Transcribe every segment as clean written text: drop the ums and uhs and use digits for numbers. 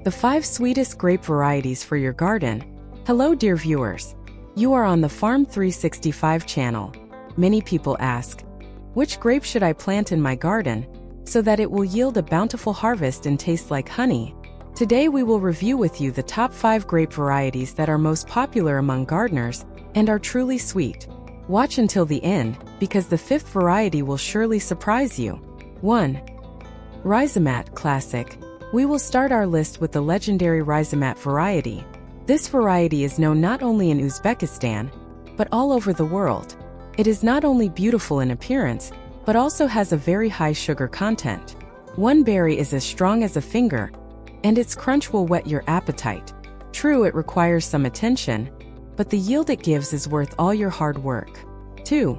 The 5 sweetest grape varieties for your garden. Hello dear viewers. You are on the Farm 365 channel. Many people ask, which grape should I plant in my garden so that it will yield a bountiful harvest and taste like honey? Today we will review with you the top 5 grape varieties that are most popular among gardeners and are truly sweet. Watch until the end, because the 5th variety will surely surprise you. 1. Rizamat Classic. We will start our list with the legendary Rizamat variety. This variety is known not only in Uzbekistan, but all over the world. It is not only beautiful in appearance, but also has a very high sugar content. One berry is as strong as a finger, and its crunch will whet your appetite. True, it requires some attention, but the yield it gives is worth all your hard work. 2.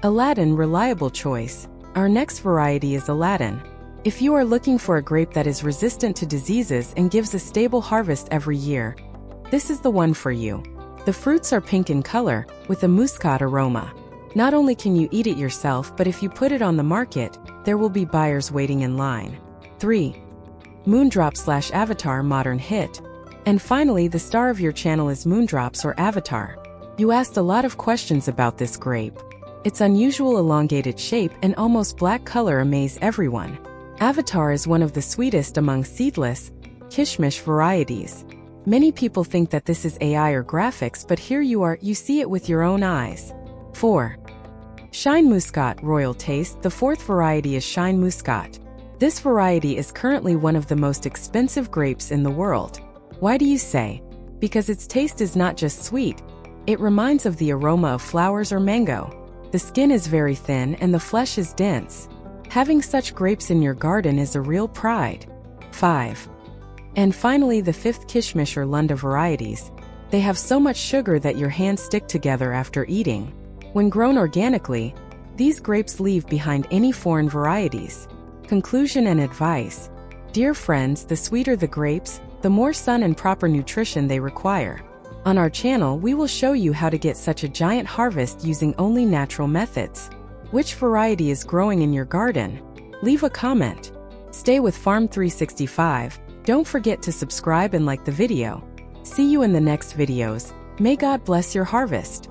Aladdin Reliable Choice. Our next variety is Aladdin. If you are looking for a grape that is resistant to diseases and gives a stable harvest every year, this is the one for you. The fruits are pink in color, with a muscat aroma. Not only can you eat it yourself, but if you put it on the market, there will be buyers waiting in line. 3. Moondrops / Avatar Modern Hit. And finally, the star of your channel is Moondrops or Avatar. You asked a lot of questions about this grape. Its unusual elongated shape and almost black color amaze everyone. Avatar is one of the sweetest among seedless, kishmish varieties. Many people think that this is AI or graphics, but here you see it with your own eyes. 4. Shine Muscat Royal Taste. The 4th variety is Shine Muscat. This variety is currently one of the most expensive grapes in the world. Why do you say? Because its taste is not just sweet, it reminds of the aroma of flowers or mango. The skin is very thin and the flesh is dense. Having such grapes in your garden is a real pride. 5. And finally, the 5th Kishmish or Lunda varieties. They have so much sugar that your hands stick together after eating. When grown organically, these grapes leave behind any foreign varieties. Conclusion and advice. Dear friends, the sweeter the grapes, the more sun and proper nutrition they require. On our channel, we will show you how to get such a giant harvest using only natural methods. Which variety is growing in your garden? Leave a comment. Stay with Farm 365. Don't forget to subscribe and like the video. See you in the next videos. May God bless your harvest.